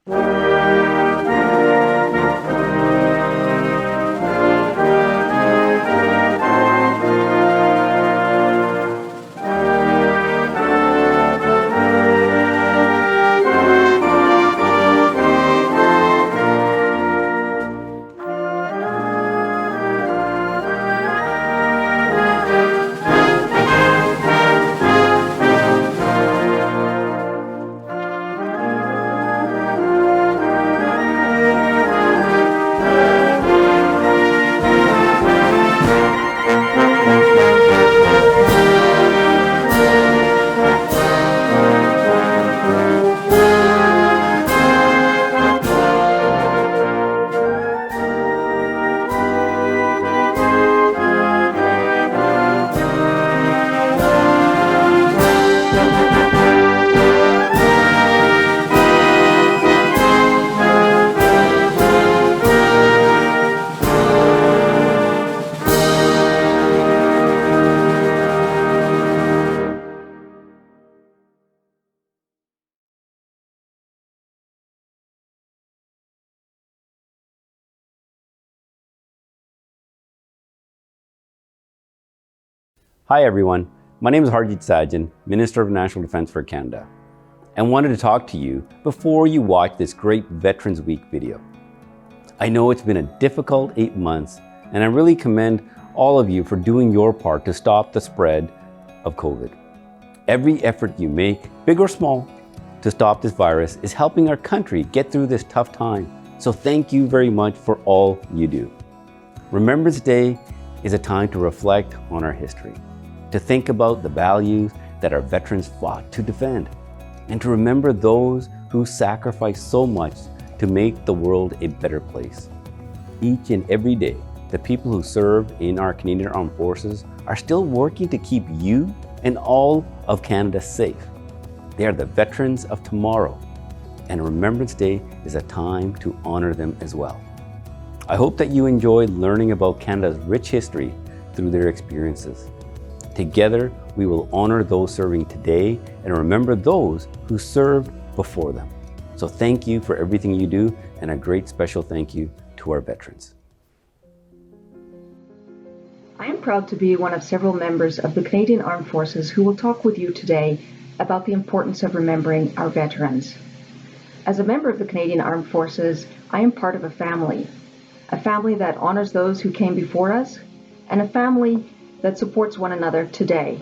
Hi everyone, my name is Harjit Sajan, Minister of National Defence for Canada, and wanted to talk to you before you watch this great Veterans Week video. I know it's been a difficult 8 months, and I really commend all of you for doing your part to stop the spread of COVID. Every effort you make, big or small, to stop this virus is helping our country get through this tough time. So thank you very much for all you do. Remembrance Day is a time to reflect on our history, to think about the values that our veterans fought to defend, and to remember those who sacrificed so much to make the world a better place. Each and every day, the people who served in our Canadian Armed Forces are still working to keep you and all of Canada safe. They are the veterans of tomorrow, and Remembrance Day is a time to honor them as well. I hope that you enjoy learning about Canada's rich history through their experiences. Together, we will honor those serving today and remember those who served before them. So thank you for everything you do, and a great special thank you to our veterans. I am proud to be one of several members of the Canadian Armed Forces who will talk with you today about the importance of remembering our veterans. As a member of the Canadian Armed Forces, I am part of a family that honors those who came before us, and a family that supports one another today.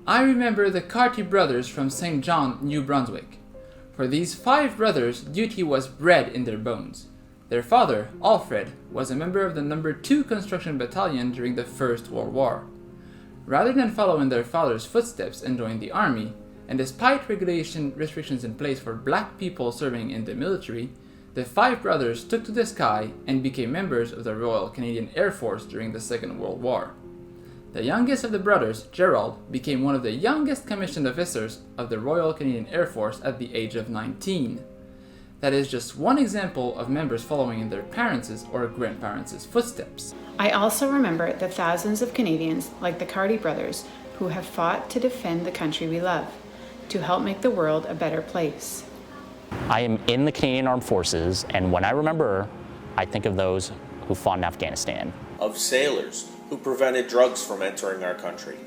I remember the Carty brothers from St. John, New Brunswick. For these 5 brothers, duty was bred in their bones. Their father, Alfred, was a member of the No. 2 Construction Battalion during the First World War. Rather than follow in their father's footsteps and join the army, and despite restrictions in place for black people serving in the military, the 5 brothers took to the sky and became members of the Royal Canadian Air Force during the Second World War. The youngest of the brothers, Gerald, became one of the youngest commissioned officers of the Royal Canadian Air Force at the age of 19. That is just one example of members following in their parents' or grandparents' footsteps. I also remember the thousands of Canadians, like the Carty brothers, who have fought to defend the country we love, to help make the world a better place. I am in the Canadian Armed Forces, and when I remember, I think of those who fought in Afghanistan. Of sailors who prevented drugs from entering our country.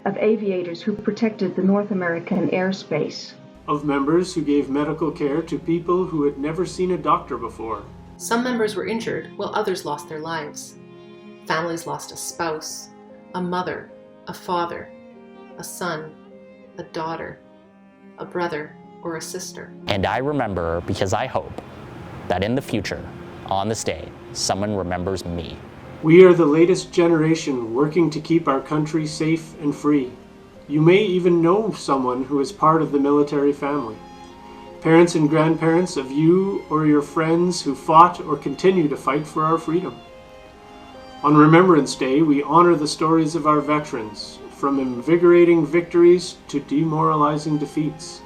Of aviators who protected the North American airspace. Of members who gave medical care to people who had never seen a doctor before. Some members were injured while others lost their lives. Families lost a spouse, a mother, a father, a son, a daughter, a brother, or a sister. And I remember because I hope that in the future, on this day, someone remembers me. We are the latest generation working to keep our country safe and free. You may even know someone who is part of the military family. Parents and grandparents of you or your friends who fought or continue to fight for our freedom. On Remembrance Day, we honor the stories of our veterans, from invigorating victories to demoralizing defeats.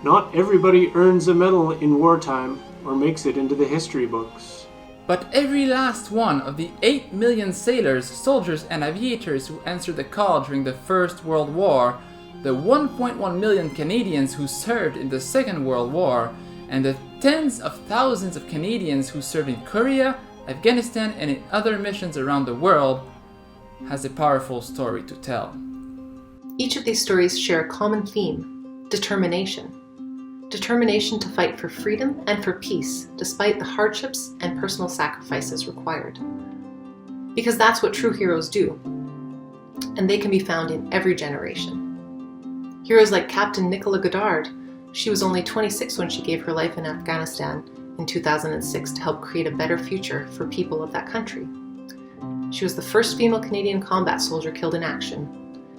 Not everybody earns a medal in wartime or makes it into the history books. But every last one of the 8 million sailors, soldiers, and aviators who answered the call during the First World War, the 1.1 million Canadians who served in the Second World War, and the tens of thousands of Canadians who served in Korea, Afghanistan, and in other missions around the world has a powerful story to tell. Each of these stories share a common theme: determination. Determination to fight for freedom and for peace, despite the hardships and personal sacrifices required. Because that's what true heroes do, and they can be found in every generation. Heroes like Captain Nicola Goddard. She was only 26 when she gave her life in Afghanistan in 2006 to help create a better future for people of that country. She was the first female Canadian combat soldier killed in action.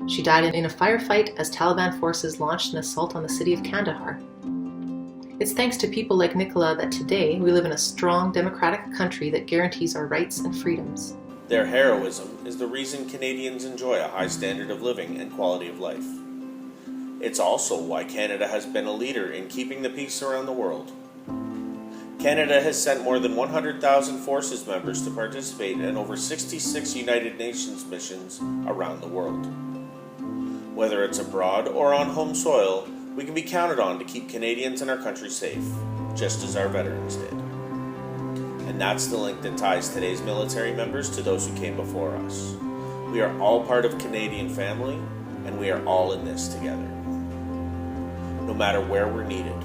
She died in a firefight as Taliban forces launched an assault on the city of Kandahar. It's thanks to people like Nicola that today we live in a strong democratic country that guarantees our rights and freedoms. Their heroism is the reason Canadians enjoy a high standard of living and quality of life. It's also why Canada has been a leader in keeping the peace around the world. Canada has sent more than 100,000 forces members to participate in over 66 United Nations missions around the world. Whether it's abroad or on home soil, we can be counted on to keep Canadians and our country safe, just as our veterans did. And that's the link that ties today's military members to those who came before us. We are all part of Canadian family, and we are all in this together. No matter where we're needed,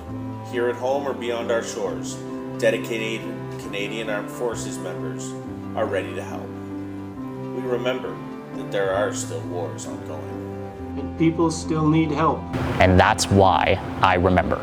here at home or beyond our shores, dedicated Canadian Armed Forces members are ready to help. We remember that there are still wars ongoing. And people still need help. And that's why I remember.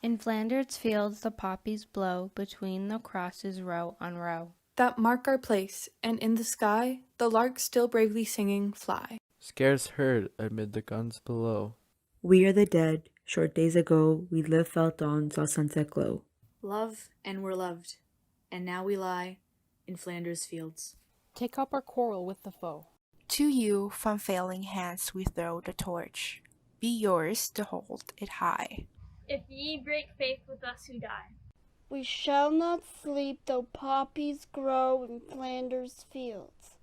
In Flanders fields the poppies blow between the crosses row on row. That mark our place, and in the sky the larks still bravely singing fly. Scarce heard amid the guns below. We are the dead. Short days ago we lived, felt on, saw sunset glow. Love and were loved, and now we lie in Flanders fields. Take up our quarrel with the foe. To you from failing hands we throw the torch. Be yours to hold it high. If ye break faith with us who die. We shall not sleep though poppies grow in Flanders fields.